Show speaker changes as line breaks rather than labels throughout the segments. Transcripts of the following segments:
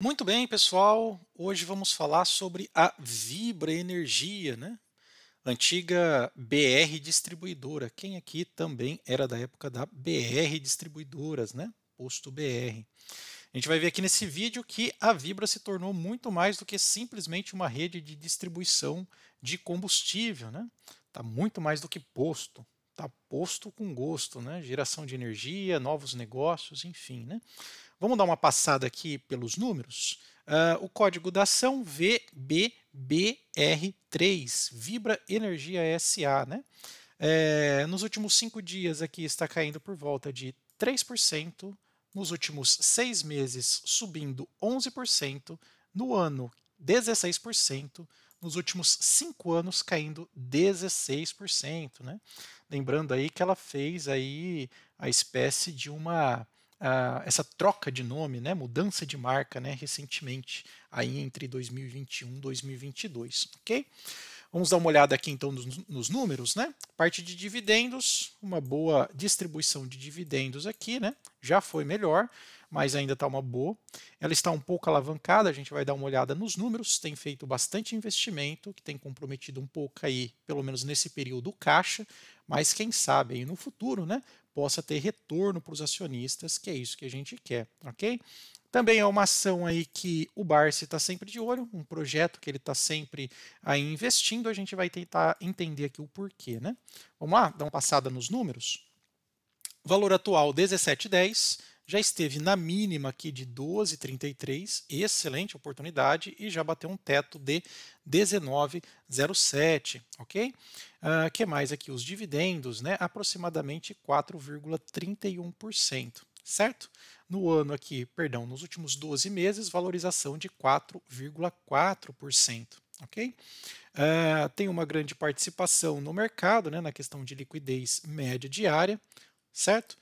Muito bem, pessoal. Hoje vamos falar sobre a Vibra Energia, né? Antiga BR Distribuidora. Quem aqui também era da época da BR Distribuidoras, né? Posto BR. A gente vai ver aqui nesse vídeo que a Vibra se tornou muito mais do que simplesmente uma rede de distribuição de combustível, né? Tá muito mais do que posto. Tá posto com gosto, né? Geração de energia, novos negócios, enfim, né? Vamos dar uma passada aqui pelos números. O código da ação VBBR3, Vibra Energia SA, né? Nos últimos 5 dias aqui está caindo por volta de 3%, nos últimos 6 meses subindo 11%, no ano 16%, nos últimos 5 anos caindo 16%, né? Lembrando aí que ela fez aí a espécie de essa troca de nome, né, mudança de marca, né, recentemente, aí entre 2021 e 2022, ok? Vamos dar uma olhada aqui então nos números, né? Parte de dividendos, uma boa distribuição de dividendos aqui, né? Já foi melhor, mas ainda está uma boa. Ela está um pouco alavancada, a gente vai dar uma olhada nos números, tem feito bastante investimento, que tem comprometido um pouco aí, pelo menos nesse período, o caixa, mas quem sabe aí no futuro, né? Possa ter retorno para os acionistas, que é isso que a gente quer, ok? Também é uma ação aí que o Barsi está sempre de olho, um projeto que ele está sempre aí investindo, a gente vai tentar entender aqui o porquê, né? Vamos lá, dar uma passada nos números? Valor atual 17,10, já esteve na mínima aqui de 12,33, excelente oportunidade, e já bateu um teto de 19,07, ok? Que mais aqui? Os dividendos, né? Aproximadamente 4,31%, certo? No ano aqui, perdão, nos últimos 12 meses, valorização de 4,4%, ok? Tem uma grande participação no mercado, né, na questão de liquidez média diária, certo?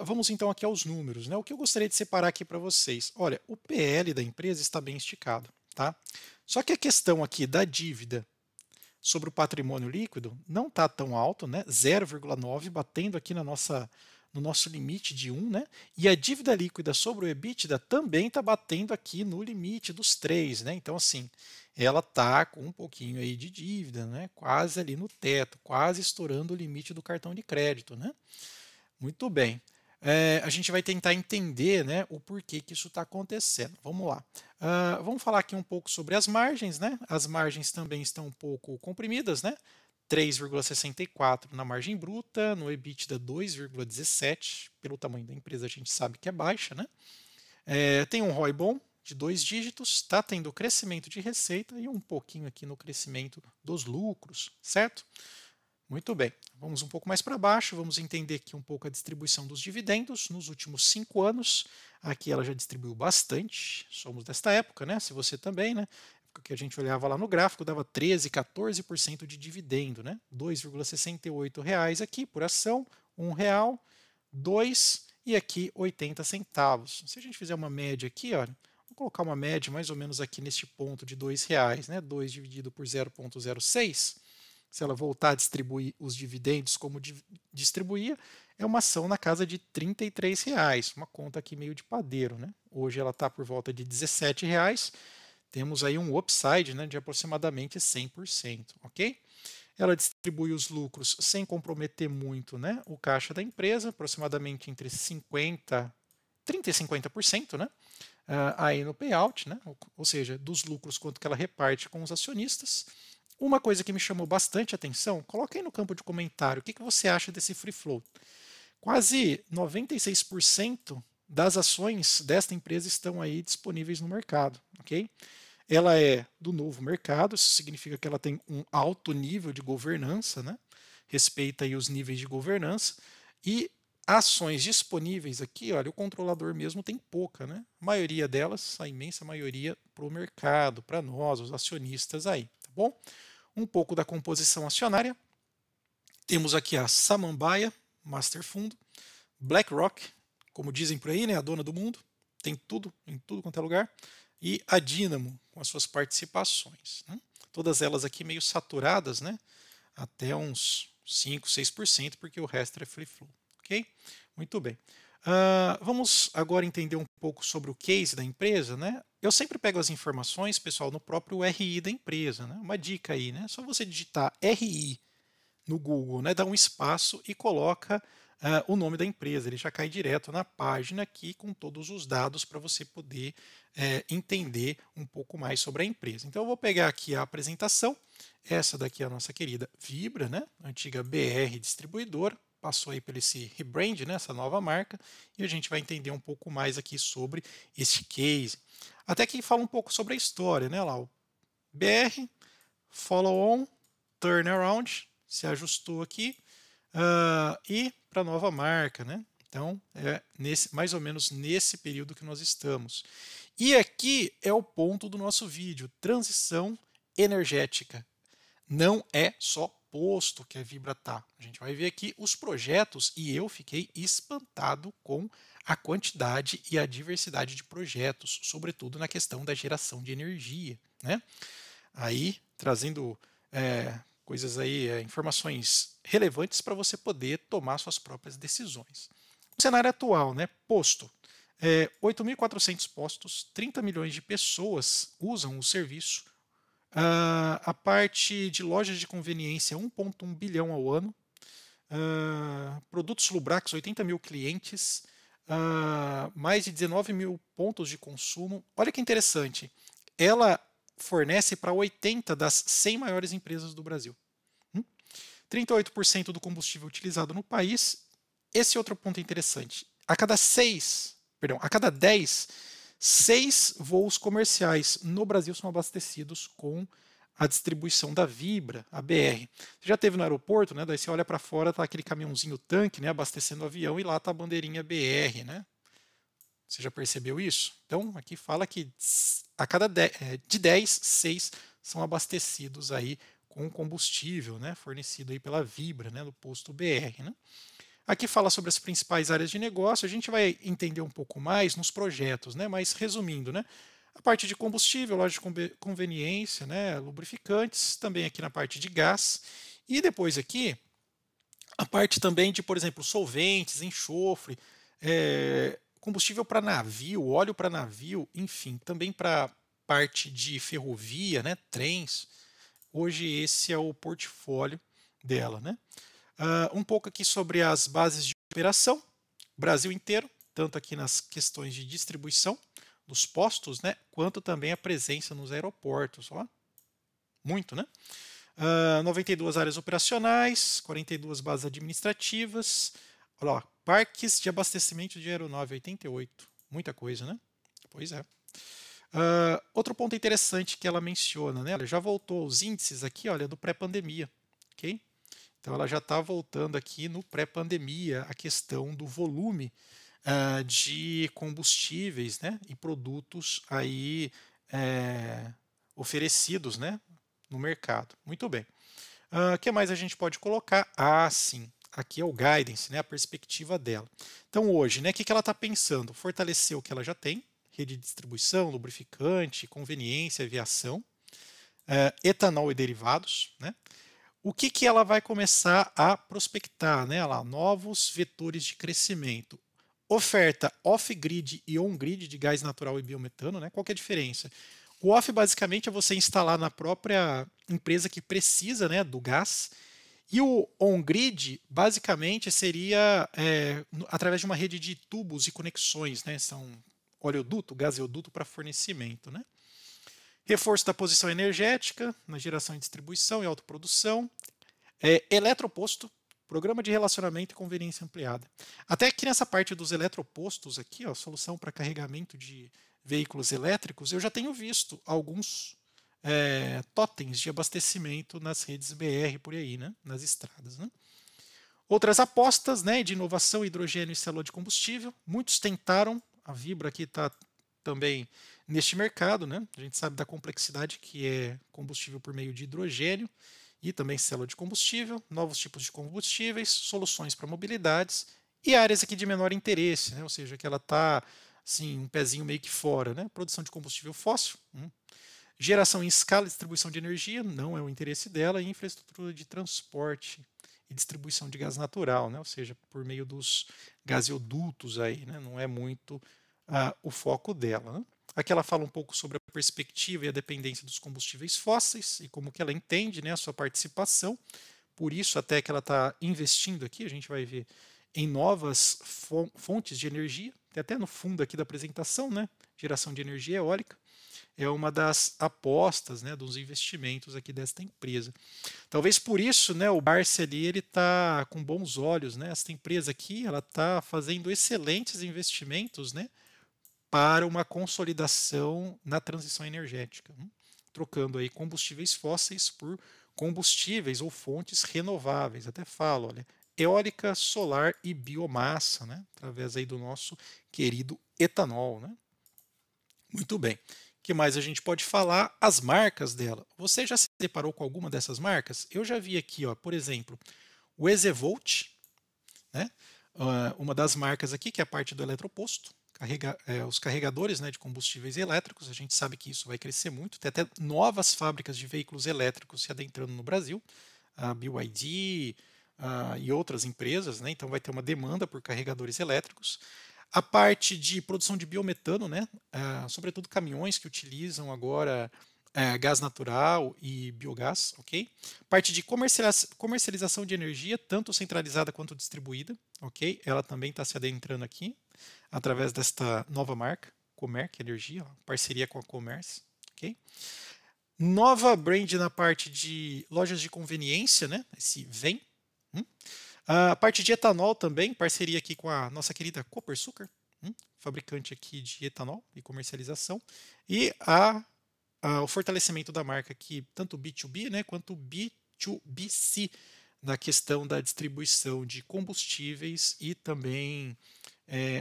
Vamos então aqui aos números, né? O que eu gostaria de separar aqui para vocês? Olha, o PL da empresa está bem esticado, tá? Só que a questão aqui da dívida sobre o patrimônio líquido não está tão alto, né? 0,9, batendo aqui no nosso limite de 1, né? E a dívida líquida sobre o EBITDA também está batendo aqui no limite dos 3, né? Então, assim, ela está com um pouquinho aí de dívida, né? Quase ali no teto, quase estourando o limite do cartão de crédito, né? Muito bem. A gente vai tentar entender, né, o porquê que isso está acontecendo. Vamos lá. Vamos falar aqui um pouco sobre as margens, né? As margens também estão um pouco comprimidas, né? 3,64 na margem bruta, no EBITDA 2,17. Pelo tamanho da empresa a gente sabe que é baixa, né? Tem um ROI bom de 2 dígitos, está tendo crescimento de receita e um pouquinho aqui no crescimento dos lucros, certo? Muito bem, vamos um pouco mais para baixo, vamos entender aqui um pouco a distribuição dos dividendos nos últimos 5 anos. Aqui ela já distribuiu bastante, somos desta época, né? Se você também, né? Que a gente olhava lá no gráfico, dava 13, 14% de dividendo, né? R$ 2,68 aqui por ação, R$ 1, 2 e aqui 80 centavos. Se a gente fizer uma média aqui, olha, vou colocar uma média mais ou menos aqui neste ponto de R$ 2, né? 2 dividido por 0,06, se ela voltar a distribuir os dividendos como distribuía, é uma ação na casa de R$ 33, uma conta aqui meio de padeiro, né? Hoje ela está por volta de R$ 17, temos aí um upside, né, de aproximadamente 100%, ok? Ela distribui os lucros sem comprometer muito, né, o caixa da empresa, aproximadamente entre 30% e 50%, né? Aí no payout, né? Ou seja, dos lucros quanto que ela reparte com os acionistas. Uma coisa que me chamou bastante atenção, coloca aí no campo de comentário, o que você acha desse free float? Quase 96% das ações desta empresa estão aí disponíveis no mercado, ok? Ela é do novo mercado, isso significa que ela tem um alto nível de governança, né? Respeita aí os níveis de governança e ações disponíveis aqui, olha, o controlador mesmo tem pouca, né? A maioria delas, a imensa maioria, para o mercado, para nós, os acionistas aí, tá bom? Um pouco da composição acionária. Temos aqui a Samambaia, Master Fundo, BlackRock, como dizem por aí, né, a dona do mundo, tem tudo, em tudo quanto é lugar, e a Dynamo, com as suas participações, né? Todas elas aqui meio saturadas, né? Até uns 5, 6%, porque o resto é free flow, ok? Muito bem. Vamos agora entender um pouco sobre o case da empresa, né? Eu sempre pego as informações, pessoal, no próprio RI da empresa, né? Uma dica aí, né? Só você digitar RI no Google, né? Dá um espaço e coloca o nome da empresa. Ele já cai direto na página aqui com todos os dados para você poder entender um pouco mais sobre a empresa. Então eu vou pegar aqui a apresentação. Essa daqui é a nossa querida Vibra, né? Antiga BR Distribuidora. Passou aí por esse rebrand, né? Essa nova marca, e a gente vai entender um pouco mais aqui sobre este case. Até que fala um pouco sobre a história, né? Lá, o BR, follow on, turnaround, se ajustou aqui, e para a nova marca, né? Então, é mais ou menos nesse período que nós estamos. E aqui é o ponto do nosso vídeo, transição energética. Não é só posto que a Vibra tá. A gente vai ver aqui os projetos e eu fiquei espantado com a quantidade e a diversidade de projetos, sobretudo na questão da geração de energia, né? Aí trazendo coisas aí, informações relevantes para você poder tomar suas próprias decisões. O cenário atual, né? Posto. 8.400 postos, 30 milhões de pessoas usam o serviço. A parte de lojas de conveniência, 1,1 bilhão ao ano. Produtos Lubrax, 80 mil clientes. Mais de 19 mil pontos de consumo. Olha que interessante. Ela fornece para 80 das 100 maiores empresas do Brasil. 38% do combustível utilizado no país. Esse outro ponto interessante. A cada 10, 6 voos comerciais no Brasil são abastecidos com a distribuição da Vibra, a BR. Você já esteve no aeroporto, né? Daí você olha para fora, tá aquele caminhãozinho tanque, né? Abastecendo o avião, e lá tá a bandeirinha BR, né? Você já percebeu isso? Então, aqui fala que de 10, 6 são abastecidos aí com combustível, né, fornecido aí pela Vibra, né, do posto BR. Né? Aqui fala sobre as principais áreas de negócio, a gente vai entender um pouco mais nos projetos, né, mas resumindo, né, a parte de combustível, loja de conveniência, né, lubrificantes, também aqui na parte de gás, e depois aqui a parte também de, por exemplo, solventes, enxofre, combustível para navio, óleo para navio, enfim, também para parte de ferrovia, né, trens. Hoje esse é o portfólio dela, né? Um pouco aqui sobre as bases de operação, Brasil inteiro, tanto aqui nas questões de distribuição dos postos, né, quanto também a presença nos aeroportos. Ó. Muito, né? 92 áreas operacionais, 42 bases administrativas, olha lá, parques de abastecimento de aeronave, 88. Muita coisa, né? Pois é. Outro ponto interessante que ela menciona, né? Ela já voltou aos índices aqui, olha, do pré-pandemia, ok? Então ela já está voltando aqui no pré-pandemia a questão do volume de combustíveis, né? E produtos aí oferecidos, né? No mercado. Muito bem. O que mais a gente pode colocar? Sim. Aqui é o guidance, né, a perspectiva dela. Então, hoje, né, o que ela está pensando? Fortalecer o que ela já tem, rede de distribuição, lubrificante, conveniência, aviação, etanol e derivados. Né? O que ela vai começar a prospectar? Né, lá, novos vetores de crescimento. Oferta off-grid e on-grid de gás natural e biometano. Né? Qual que é a diferença? O off, basicamente, é você instalar na própria empresa que precisa, né, do gás. E o on-grid, basicamente, seria através de uma rede de tubos e conexões, né? São oleoduto, gasoduto para fornecimento. Né? Reforço da posição energética na geração e distribuição e autoprodução. Eletroposto, programa de relacionamento e conveniência ampliada. Até aqui nessa parte dos eletropostos, aqui, ó, solução para carregamento de veículos elétricos, eu já tenho visto alguns totens de abastecimento nas redes BR por aí, né? Nas estradas. Né? Outras apostas, né, de inovação, hidrogênio e célula de combustível. Muitos tentaram, a Vibra aqui está também neste mercado. Né? A gente sabe da complexidade que é combustível por meio de hidrogênio e também célula de combustível, novos tipos de combustíveis, soluções para mobilidades e áreas aqui de menor interesse, né? Ou seja, que ela está assim, um pezinho meio que fora. Né? Produção de combustível fóssil, geração em escala e distribuição de energia, não é o interesse dela, e infraestrutura de transporte e distribuição de gás natural, né? Ou seja, por meio dos gasodutos aí, né? Não é muito o foco dela, né? Aqui ela fala um pouco sobre a perspectiva e a dependência dos combustíveis fósseis e como que ela entende, né, a sua participação. Por isso até que ela está investindo aqui, a gente vai ver em novas fontes de energia. Tem até no fundo aqui da apresentação, né? Geração de energia eólica. É uma das apostas, né, dos investimentos aqui desta empresa. Talvez por isso, né, o Barsi ali ele está com bons olhos, né? Esta empresa aqui ela está fazendo excelentes investimentos, né, para uma consolidação na transição energética, trocando aí combustíveis fósseis por combustíveis ou fontes renováveis. Até falo, olha, eólica, solar e biomassa, né, através aí do nosso querido etanol, né? Muito bem. O que mais a gente pode falar? As marcas dela. Você já se deparou com alguma dessas marcas? Eu já vi aqui, ó, por exemplo, o Exevolt, né? Uma das marcas aqui, que é a parte do eletroposto, os carregadores, né, de combustíveis elétricos. A gente sabe que isso vai crescer muito. Tem até novas fábricas de veículos elétricos se adentrando no Brasil, a BYD e outras empresas, né? Então vai ter uma demanda por carregadores elétricos. A parte de produção de biometano, né? Sobretudo caminhões que utilizam agora gás natural e biogás, ok? Parte de comercialização de energia, tanto centralizada quanto distribuída, ok? Ela também está se adentrando aqui, através desta nova marca, Comerc Energia, parceria com a Commerce, ok? Nova brand na parte de lojas de conveniência, né? Esse Vem. A parte de etanol também, parceria aqui com a nossa querida Copersucar, fabricante aqui de etanol e comercialização. E o fortalecimento da marca aqui, tanto B2B, né, quanto B2BC, na questão da distribuição de combustíveis e também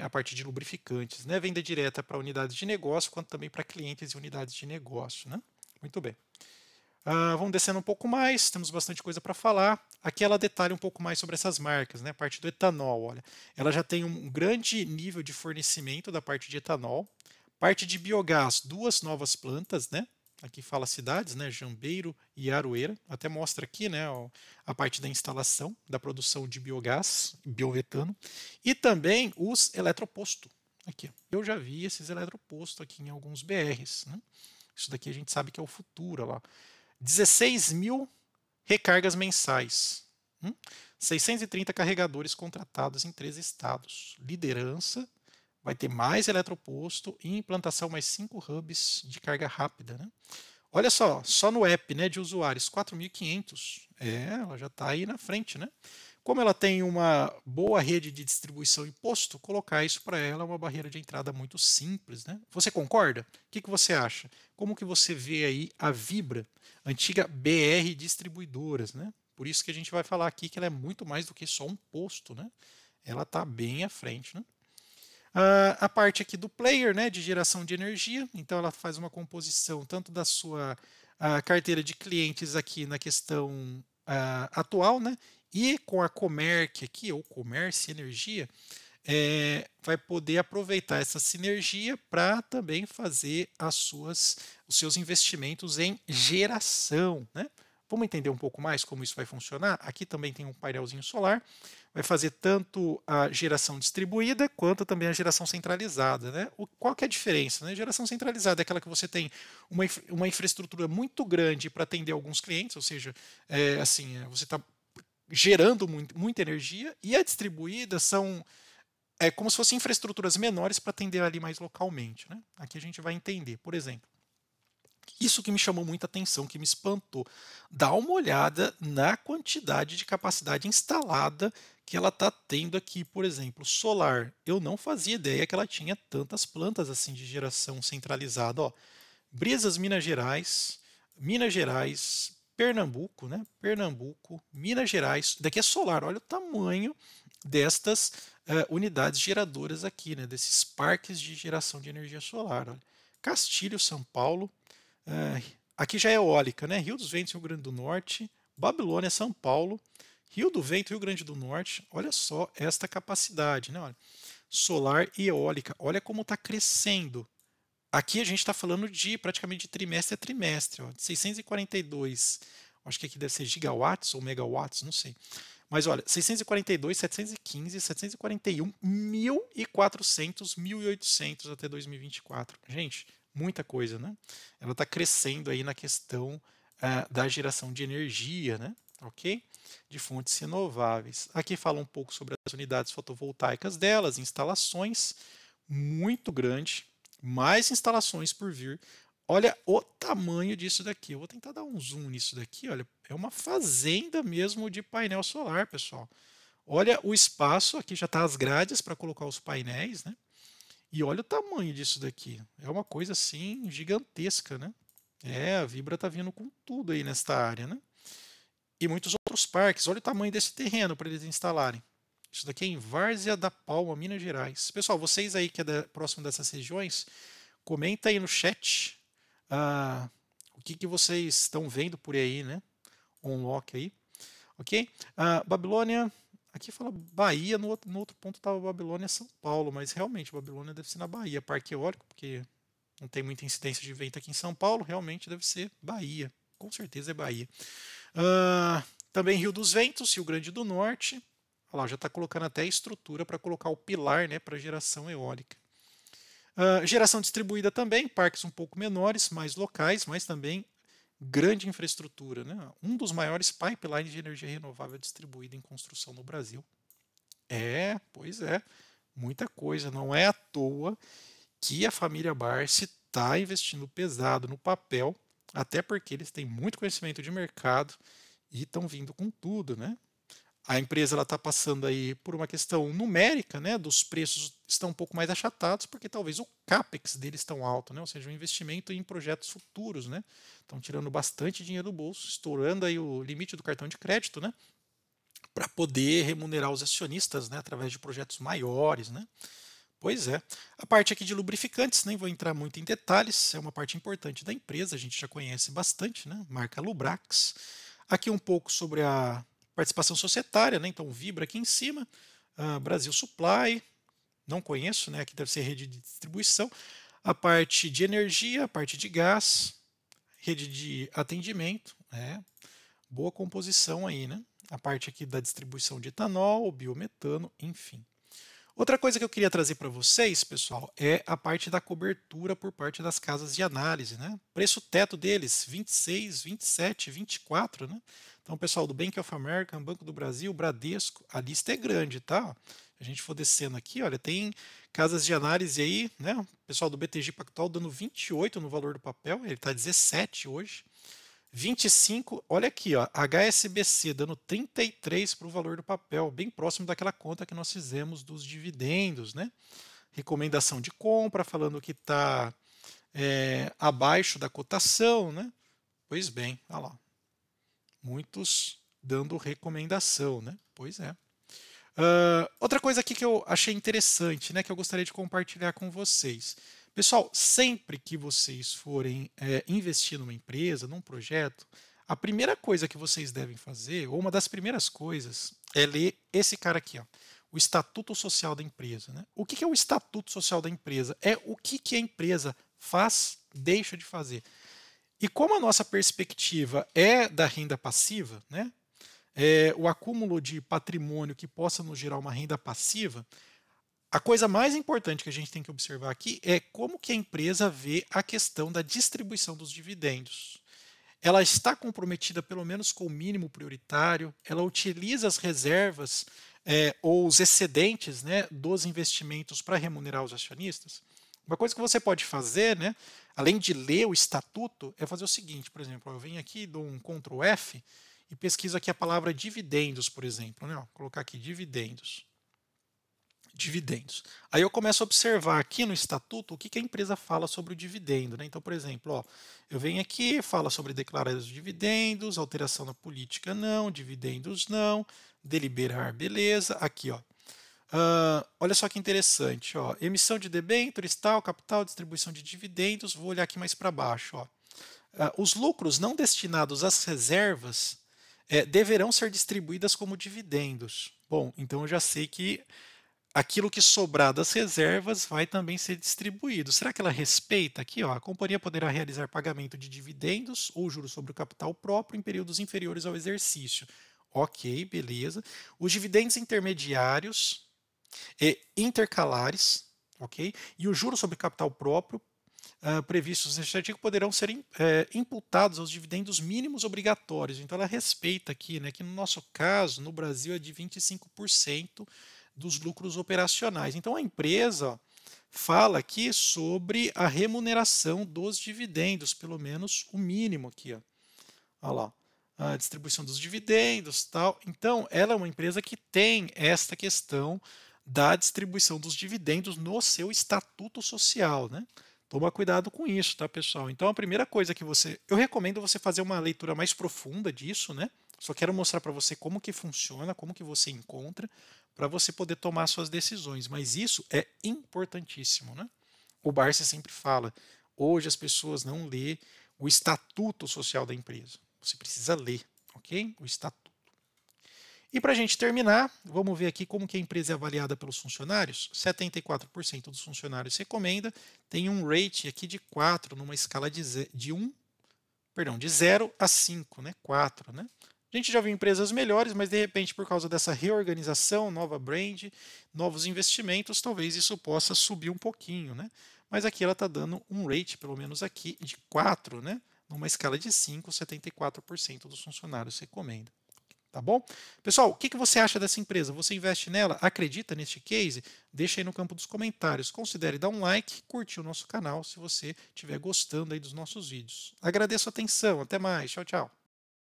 a parte de lubrificantes, né, venda direta para unidades de negócio, quanto também para clientes e unidades de negócio, né? Muito bem. Vamos descendo um pouco mais, temos bastante coisa para falar. Aqui ela detalha um pouco mais sobre essas marcas, né? A parte do etanol, olha, ela já tem um grande nível de fornecimento da parte de etanol. Parte de biogás, duas novas plantas, né? Aqui fala cidades, né? Jambeiro e Aroeira. Até mostra aqui, né? A parte da instalação, da produção de biogás, biometano. E também os eletropostos. Aqui, eu já vi esses eletropostos aqui em alguns BRs, né? Isso daqui a gente sabe que é o futuro, olha lá. 16 mil recargas mensais. 630 carregadores contratados em 3 estados. Liderança, vai ter mais eletroposto e implantação mais 5 hubs de carga rápida, né? Olha só no app, né, de usuários, 4.500. Ela já está aí na frente, né? Como ela tem uma boa rede de distribuição e posto, colocar isso para ela é uma barreira de entrada muito simples, né? Você concorda? O que você acha? Como que você vê aí a Vibra, antiga BR Distribuidoras, né? Por isso que a gente vai falar aqui que ela é muito mais do que só um posto, né? Ela está bem à frente, né? A parte aqui do player, né, de geração de energia, então ela faz uma composição tanto da sua carteira de clientes aqui na questão atual, né, e com a Comerc aqui, ou Commerce Energia, vai poder aproveitar essa sinergia para também fazer os seus investimentos em geração, né? Vamos entender um pouco mais como isso vai funcionar? Aqui também tem um painelzinho solar, vai fazer tanto a geração distribuída quanto também a geração centralizada, né? Qual que é a diferença, né? Geração centralizada é aquela que você tem uma infraestrutura muito grande para atender alguns clientes, ou seja, você está gerando muita energia, e a distribuída são como se fossem infraestruturas menores para atender ali mais localmente, né? Aqui a gente vai entender, por exemplo, isso que me chamou muita atenção, que me espantou. Dá uma olhada na quantidade de capacidade instalada que ela está tendo aqui, por exemplo, solar. Eu não fazia ideia que ela tinha tantas plantas assim de geração centralizada. Ó, Brisas, Minas Gerais, Pernambuco, né? Pernambuco, Minas Gerais. Daqui é solar. Olha o tamanho destas unidades geradoras aqui, né? Desses parques de geração de energia solar. Olha. Castilho, São Paulo. Aqui já é eólica, né? Rio dos Ventos, Rio Grande do Norte, Babilônia, São Paulo, Rio do Vento, Rio Grande do Norte. Olha só esta capacidade, né? Olha, solar e eólica. Olha como está crescendo. Aqui a gente está falando de praticamente de trimestre a trimestre, ó, 642. Acho que aqui deve ser gigawatts ou megawatts, não sei. Mas olha, 642, 715, 741, 1.400, 1.800 até 2024. Gente, muita coisa, né? Ela está crescendo aí na questão da geração de energia, né? Ok? De fontes renováveis. Aqui fala um pouco sobre as unidades fotovoltaicas delas, instalações, muito grande, mais instalações por vir. Olha o tamanho disso daqui. Eu vou tentar dar um zoom nisso daqui. Olha, é uma fazenda mesmo de painel solar, pessoal. Olha o espaço, aqui já está as grades para colocar os painéis, né? E olha o tamanho disso daqui. É uma coisa assim gigantesca, né? A Vibra está vindo com tudo aí nesta área, né? E muitos outros parques. Olha o tamanho desse terreno para eles instalarem. Isso daqui é em Várzea da Palma, Minas Gerais. Pessoal, vocês aí que é próximo dessas regiões, comenta aí no chat o que vocês estão vendo por aí, né? Unlock aí, ok? Babilônia, aqui fala Bahia, no outro ponto estava Babilônia, São Paulo, mas realmente Babilônia deve ser na Bahia, parque eólico, porque não tem muita incidência de vento aqui em São Paulo, realmente deve ser Bahia, com certeza é Bahia. Também Rio dos Ventos, Rio Grande do Norte, olha lá, já está colocando até a estrutura para colocar o pilar, né, para geração eólica. Geração distribuída também, parques um pouco menores, mais locais, mas também grande infraestrutura, né? Um dos maiores pipelines de energia renovável distribuída em construção no Brasil. Pois é, muita coisa. Não é à toa que a família Barsi está investindo pesado no papel, até porque eles têm muito conhecimento de mercado e estão vindo com tudo, né? A empresa está passando aí por uma questão numérica, né, dos preços estão um pouco mais achatados, porque talvez o CAPEX deles estão alto, né, ou seja, o investimento em projetos futuros. Né, estão tirando bastante dinheiro do bolso, estourando aí o limite do cartão de crédito, né, para poder remunerar os acionistas, né, através de projetos maiores. Né. Pois é. A parte aqui de lubrificantes, nem vou entrar muito em detalhes, é uma parte importante da empresa, a gente já conhece bastante, né, marca Lubrax. Aqui um pouco sobre a participação societária, né? Então Vibra aqui em cima, Brasil Supply, não conheço, né? Aqui deve ser rede de distribuição, a parte de energia, a parte de gás, rede de atendimento, boa composição aí, né? A parte aqui da distribuição de etanol, biometano, enfim. Outra coisa que eu queria trazer para vocês, pessoal, é a parte da cobertura por parte das casas de análise, né? Preço teto deles, 26, 27, 24, né? Então, pessoal do Bank of America, Banco do Brasil, Bradesco, a lista é grande, tá? A gente for descendo aqui, olha, tem casas de análise aí, né? O pessoal do BTG Pactual dando 28 no valor do papel, ele está 17 hoje. 25, olha aqui, ó, HSBC dando 33 para o valor do papel, bem próximo daquela conta que nós fizemos dos dividendos, né? Recomendação de compra, falando que está abaixo da cotação, né? Pois bem, olha lá. Muitos dando recomendação, né? Pois é. Outra coisa aqui que eu achei interessante, né, que eu gostaria de compartilhar com vocês. Pessoal, sempre que vocês forem investir numa empresa, num projeto, a primeira coisa que vocês devem fazer, ou uma das primeiras coisas, é ler esse cara aqui, ó, o Estatuto Social da empresa. Né? O que é o Estatuto Social da empresa? É o que a empresa faz, deixa de fazer. E como a nossa perspectiva é da renda passiva, né? O acúmulo de patrimônio que possa nos gerar uma renda passiva, a coisa mais importante que a gente tem que observar aqui é como que a empresa vê a questão da distribuição dos dividendos. Ela está comprometida pelo menos com o mínimo prioritário, ela utiliza as reservas ou os excedentes, né, dos investimentos para remunerar os acionistas. Uma coisa que você pode fazer, né, além de ler o estatuto, é fazer o seguinte, por exemplo, eu venho aqui, dou um Ctrl F e pesquiso aqui a palavra dividendos, por exemplo. Né, ó, colocar aqui dividendos. Dividendos. Aí eu começo a observar aqui no estatuto o que a empresa fala sobre o dividendo. Né? Então, por exemplo, ó, eu venho aqui, fala sobre declarar os dividendos, alteração na política não, dividendos não, deliberar, beleza. Aqui, ó. Olha só que interessante, ó. Emissão de debêntures, tal, capital, distribuição de dividendos. Vou olhar aqui mais para baixo. Ó. Os lucros não destinados às reservas deverão ser distribuídas como dividendos. Bom, então eu já sei que aquilo que sobrar das reservas vai também ser distribuído. Será que ela respeita aqui? Ó, a companhia poderá realizar pagamento de dividendos ou juros sobre o capital próprio em períodos inferiores ao exercício. Ok, beleza. Os dividendos intermediários e intercalares, ok? E o juro sobre capital próprio previstos neste artigo poderão ser imputados aos dividendos mínimos obrigatórios. Então, ela respeita aqui, né, que no nosso caso, no Brasil, é de 25% dos lucros operacionais. Então, a empresa fala aqui sobre a remuneração dos dividendos, pelo menos o mínimo aqui. Olha lá, a distribuição dos dividendos, tal. Então, ela é uma empresa que tem esta questão da distribuição dos dividendos no seu estatuto social, né? Toma cuidado com isso, tá, pessoal? Então, a primeira coisa que eu recomendo você fazer uma leitura mais profunda disso, né? Só quero mostrar para você como que funciona, como que você encontra, para você poder tomar suas decisões. Mas isso é importantíssimo, né? O Barça sempre fala, hoje as pessoas não lê o estatuto social da empresa. Você precisa ler, ok? O estatuto. E para a gente terminar, vamos ver aqui como que a empresa é avaliada pelos funcionários. 74% dos funcionários recomenda, tem um rate aqui de 4 numa escala de 0 a 5, né? 4, né? A gente já viu empresas melhores, mas de repente, por causa dessa reorganização, nova brand, novos investimentos, talvez isso possa subir um pouquinho, né? Mas aqui ela está dando um rate, pelo menos aqui, de 4, né? Numa escala de 5, 74% dos funcionários recomendam. Tá bom? Pessoal, o que você acha dessa empresa? Você investe nela? Acredita neste case? Deixa aí no campo dos comentários. Considere dar um like, curtir o nosso canal se você estiver gostando aí dos nossos vídeos. Agradeço a atenção. Até mais. Tchau, tchau.